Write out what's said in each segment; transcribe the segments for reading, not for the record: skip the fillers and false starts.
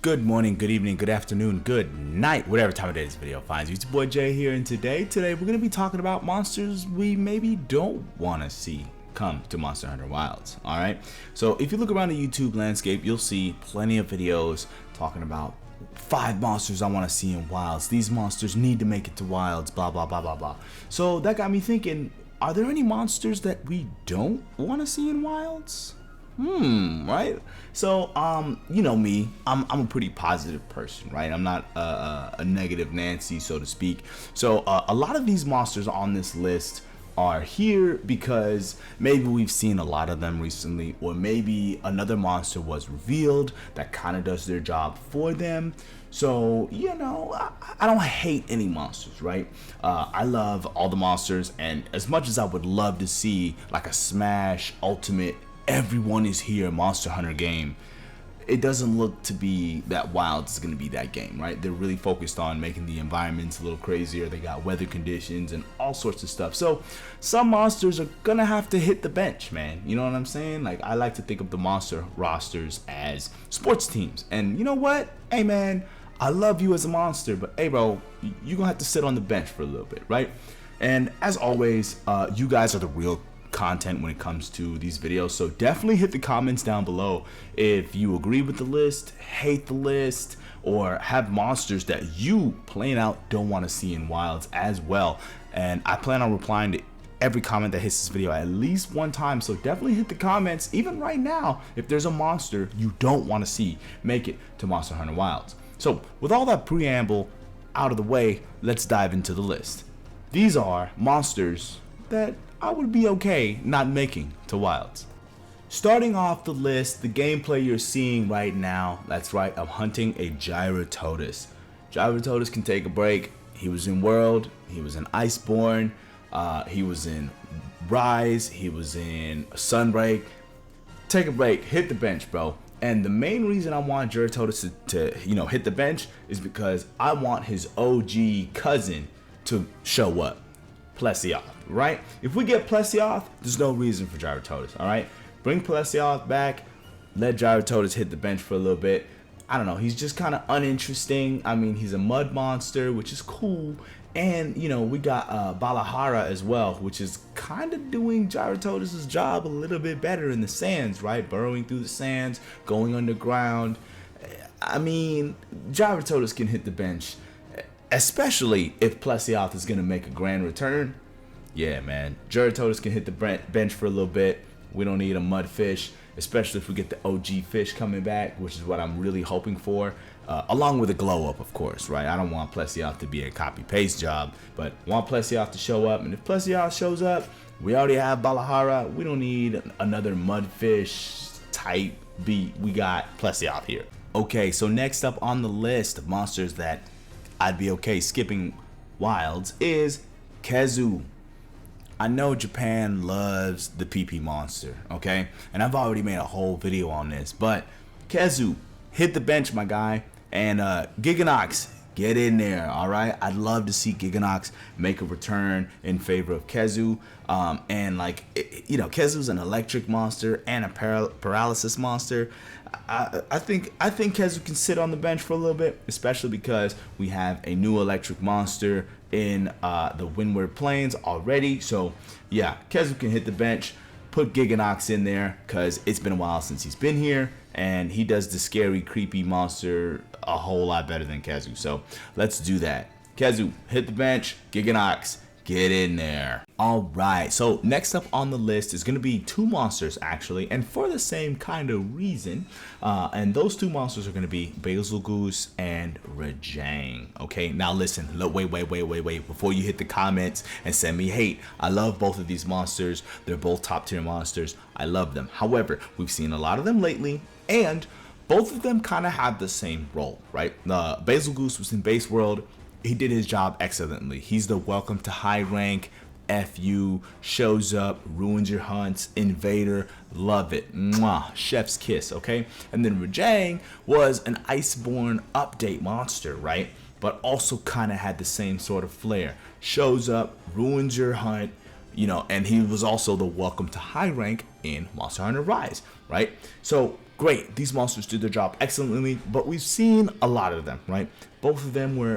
Good morning, good evening, good afternoon, good night, whatever time of day this video finds you. It's your boy Jay here, and today we're going to be talking about monsters we maybe don't want to see come to Monster Hunter Wilds. Alright, so if you look around the YouTube landscape, you'll see plenty of videos talking about 5 monsters I want to see in Wilds. These monsters need to make it to Wilds, blah blah blah blah blah. So that got me thinking, are there any monsters that we don't want to see in Wilds? Right? So, you know me, I'm a pretty positive person, right? I'm not a negative Nancy, so to speak. So, a lot of these monsters on this list are here because maybe we've seen a lot of them recently, or maybe another monster was revealed that kind of does their job for them. So, you know, I don't hate any monsters, right? I love all the monsters, and as much as I would love to see like a Smash Ultimate everyone is here Monster Hunter game, it doesn't look to be that Wilds is going to be that game, right? They're really focused on making the environments a little crazier. They got weather conditions and all sorts of stuff. So some monsters are going to have to hit the bench, man. You know what I'm saying? Like, I like to think of the monster rosters as sports teams. And you know what? Hey, man, I love you as a monster, but hey, bro, you're going to have to sit on the bench for a little bit, right? And as always, you guys are the real content when it comes to these videos, so definitely hit the comments down below if you agree with the list, hate the list, or have monsters that you plain out don't want to see in Wilds as well. And I plan on replying to every comment that hits this video at least one time, so definitely hit the comments even right now if there's a monster you don't want to see make it to Monster Hunter Wilds. So with all that preamble out of the way, let's dive into the list. These are monsters that I would be okay not making to Wilds. Starting off the list, the gameplay you're seeing right now, that's right, I'm hunting a Jyratodus. Jyratodus can take a break. He was in World, he was in Iceborne, he was in Rise, he was in Sunbreak. Take a break, hit the bench, bro. And the main reason I want Jyratodus to hit the bench is because I want his OG cousin to show up, Plesioth, right? If we get Plesioth, there's no reason for Jyratodus, all right? Bring Plesioth back, let Jyratodus hit the bench for a little bit. I don't know, he's just kind of uninteresting. I mean, he's a mud monster, which is cool. And, you know, we got Balahara as well, which is kind of doing Jyratodus' job a little bit better in the sands, right? Burrowing through the sands, going underground. I mean, Jyratodus can hit the bench, especially if Plesioth is going to make a grand return. Yeah, man, Jyratodus can hit the bench for a little bit. We don't need a mudfish, especially if we get the OG fish coming back, which is what I'm really hoping for, along with a glow up, of course, right? I don't want Plesioth to be a copy-paste job, but want Plesioth to show up. And if Plesioth shows up, we already have Balahara. We don't need another mudfish type beat. We got Plesioth here. Okay, so next up on the list of monsters that I'd be okay skipping Wilds is Khezu. I know Japan loves the PP monster, okay? And I've already made a whole video on this, but Khezu, hit the bench, my guy. And Gigginox, get in there, all right? I'd love to see Gigginox make a return in favor of Khezu. And like, you know, Khezu's an electric monster and a paralysis monster. I think Khezu can sit on the bench for a little bit, especially because we have a new electric monster in the Windward Plains already. So yeah, Khezu can hit the bench. Put Gigginox in there because it's been a while since he's been here, and he does the scary, creepy monster a whole lot better than Khezu. So let's do that. Khezu, hit the bench. Gigginox, get in there. All right, so next up on the list is going to be 2 monsters, actually, and for the same kind of reason. And those 2 monsters are going to be Bazelguese and Rajang. Okay, now listen, wait. Before you hit the comments and send me hate, I love both of these monsters. They're both top tier monsters. I love them. However, we've seen a lot of them lately, and both of them kind of have the same role, right? Bazelguese was in base world. He did his job excellently. He's the welcome to high rank, FU, shows up, ruins your hunts, invader, love it, mwah, chef's kiss, okay? And then Rajang was an Iceborne update monster, right? But also kind of had the same sort of flair. Shows up, ruins your hunt, you know, and he was also the welcome to high rank in Monster Hunter Rise, right? So great. These monsters did their job excellently, but we've seen a lot of them, right? Both of them were,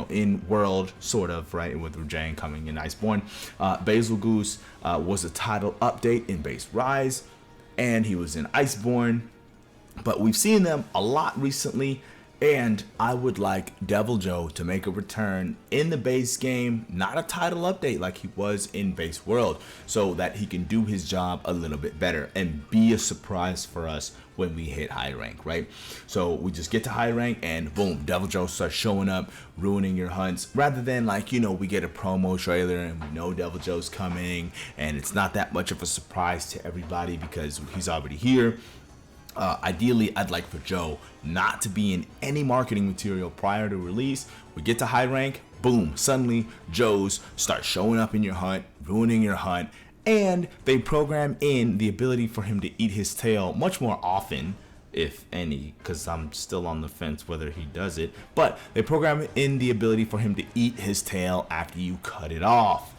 in World, sort of, right, with Rajang coming in Iceborne. Bazelguese was a title update in base Rise, and he was in Iceborne. But we've seen them a lot recently, and I would like Deviljho to make a return in the base game, not a title update like he was in base World, so that he can do his job a little bit better and be a surprise for us when we hit high rank, right? So we just get to high rank and boom, Deviljho starts showing up, ruining your hunts, rather than we get a promo trailer and we know Deviljho's coming and it's not that much of a surprise to everybody because he's already here. Ideally, I'd like for Joe not to be in any marketing material prior to release. We get to high rank, boom, suddenly Joe's start showing up in your hunt, ruining your hunt, and they program in the ability for him to eat his tail much more often, if any, because I'm still on the fence whether he does it, but they program in the ability for him to eat his tail after you cut it off.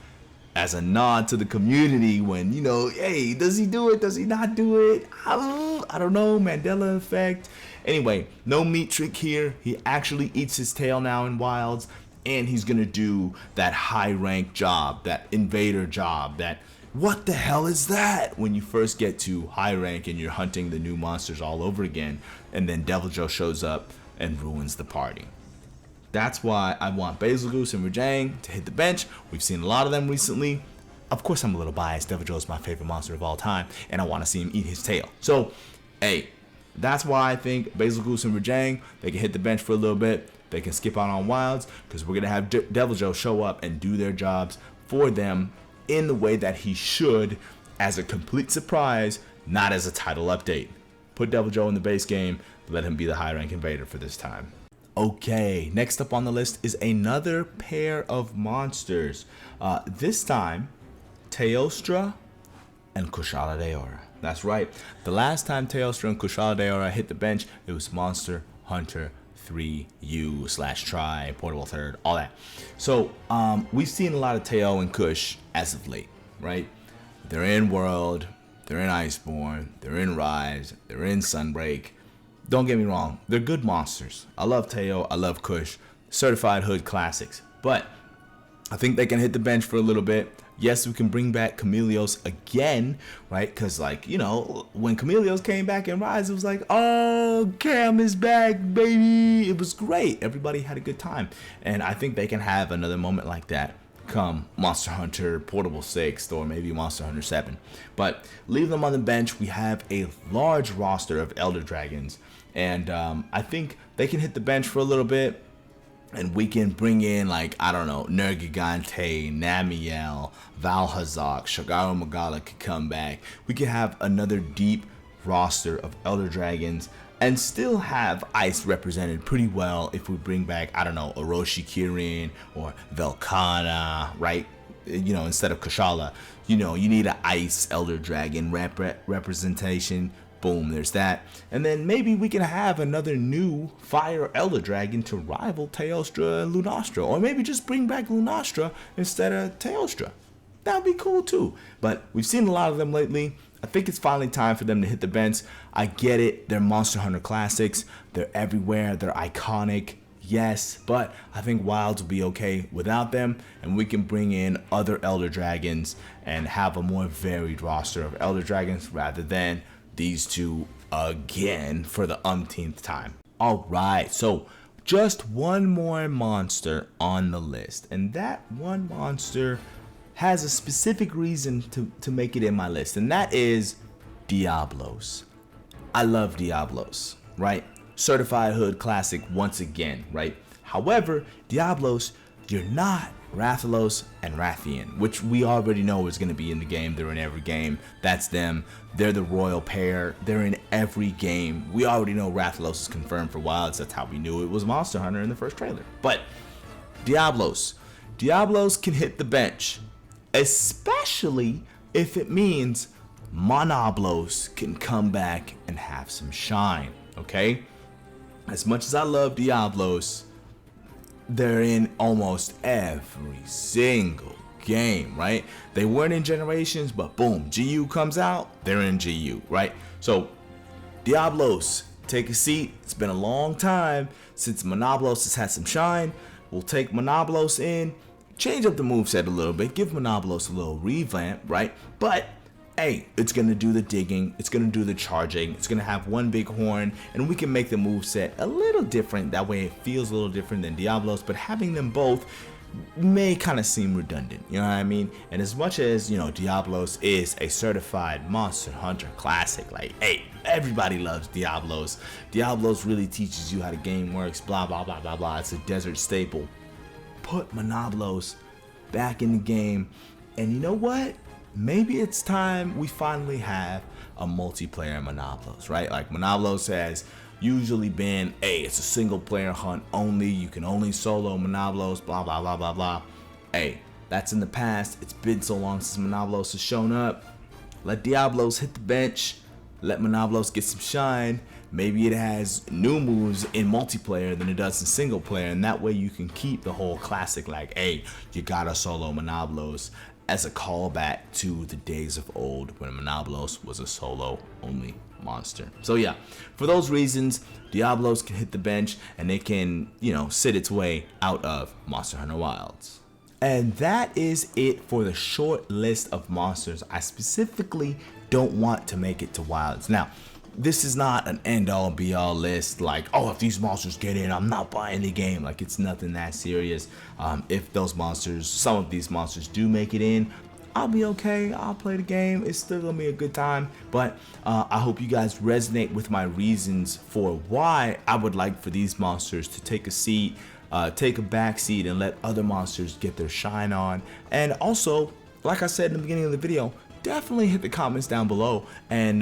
As a nod to the community when, hey, does he do it? Does he not do it? I don't know, Mandela effect. Anyway, no meat trick here. He actually eats his tail now in Wilds, and he's going to do that high rank job, that invader job, that what the hell is that? When you first get to high rank and you're hunting the new monsters all over again, and then Deviljho shows up and ruins the party. That's why I want Bazelguese and Rajang to hit the bench. We've seen a lot of them recently. Of course, I'm a little biased. Deviljho is my favorite monster of all time, and I want to see him eat his tail. So, hey, that's why I think Bazelguese and Rajang, they can hit the bench for a little bit. They can skip out on Wilds, because we're going to have Deviljho show up and do their jobs for them in the way that he should, as a complete surprise, not as a title update. Put Deviljho in the base game, let him be the high rank invader for this time. Okay, next up on the list is another pair of monsters. This time, Teostra and Kushala Daora. That's right. The last time Teostra and Kushala Daora hit the bench, it was Monster Hunter 3U/Try, Portable Third, all that. So we've seen a lot of Teo and Kush as of late, right? They're in World, they're in Iceborne, they're in Rise, they're in Sunbreak. Don't get me wrong, they're good monsters. I love Teo, I love Kush, certified hood classics. But I think they can hit the bench for a little bit. Yes, we can bring back Chameleos again, right? Because, when Chameleos came back in Rise, it was like, oh, Cam is back, baby. It was great. Everybody had a good time. And I think they can have another moment like that come Monster Hunter Portable 6 or maybe Monster Hunter 7. But leave them on the bench. We have a large roster of Elder Dragons, and I think they can hit the bench for a little bit, and we can bring in Nergigante, Namiel, Valhazak, Shagaru Magala could come back. We could have another deep roster of Elder Dragons and still have Ice represented pretty well if we bring back, Orochi Kirin or Velkhana, right? Instead of Kushala, you need an Ice Elder Dragon representation. Boom, there's that. And then maybe we can have another new Fire Elder Dragon to rival Teostra and Lunastra. Or maybe just bring back Lunastra instead of Teostra. That would be cool too. But we've seen a lot of them lately. I think it's finally time for them to hit the bench. I get it. They're Monster Hunter classics. They're everywhere. They're iconic. Yes, but I think Wilds will be okay without them, and we can bring in other Elder Dragons and have a more varied roster of Elder Dragons rather than these two again for the umpteenth time. All right, so just one more monster on the list, and that one monster has a specific reason to make it in my list, and that is Diablos. I love Diablos, right? Certified hood classic once again, right? However, Diablos, you're not Rathalos and Rathian, which we already know is going to be in the game. They're in every game. That's them. They're the royal pair. They're in every game. We already know Rathalos is confirmed for Wilds. That's how we knew it was Monster Hunter in the first trailer. But Diablos can hit the bench, especially if it means Monoblos can come back and have some shine, okay? As much as I love Diablos, they're in almost every single game, right? They weren't in Generations, but boom, GU comes out, they're in GU, right? So Diablos, take a seat. It's been a long time since Monoblos has had some shine. We'll take Monoblos in, change up the moveset a little bit, give Monoblos a little revamp, right? But hey, it's gonna do the digging, it's gonna do the charging, it's gonna have one big horn, and we can make the moveset a little different. That way it feels a little different than Diablos, but having them both may kind of seem redundant, you know what I mean? And as much as, you know, Diablos is a certified Monster Hunter classic, like, hey, everybody loves Diablos. Diablos really teaches you how the game works, blah, blah, blah, blah, blah. It's a desert staple. Put Monoblos back in the game, and you know what? Maybe it's time we finally have a multiplayer Monoblos, right? Like, Monoblos has usually been, hey, it's a single player hunt only, you can only solo Monoblos, blah blah blah blah blah. Hey, that's in the past. It's been so long since Monoblos has shown up. Let Diablos hit the bench, let Monoblos get some shine. Maybe it has new moves in multiplayer than it does in single player, and that way you can keep the whole classic, like, hey, you gotta solo Monoblos, as a callback to the days of old when Monoblos was a solo only monster. So yeah, for those reasons, Diablos can hit the bench and it can, you know, sit its way out of Monster Hunter Wilds. And that is it for the short list of monsters I specifically don't want to make it to Wilds. Now, this is not an end-all be-all list like, oh, if these monsters get in, I'm not buying the game. Like, it's nothing that serious. If those monsters, some of these monsters do make it in, I'll be okay. I'll play the game. It's still gonna be a good time. But I hope you guys resonate with my reasons for why I would like for these monsters to take a seat, take a back seat, and let other monsters get their shine on. And also, like I said in the beginning of the video, definitely hit the comments down below and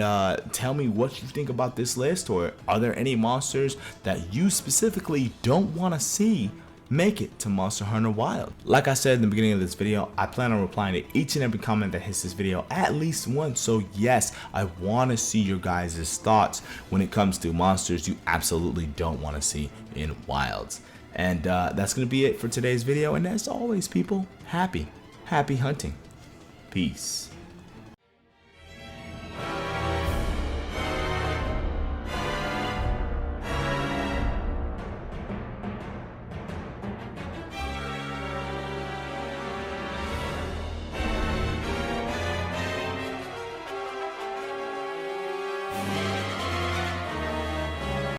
tell me what you think about this list, or are there any monsters that you specifically don't want to see make it to Monster Hunter Wild? Like I said in the beginning of this video, I plan on replying to each and every comment that hits this video at least once. So yes, I want to see your guys' thoughts when it comes to monsters you absolutely don't want to see in Wilds. And that's going to be it for today's video. And as always, people, happy hunting. Peace.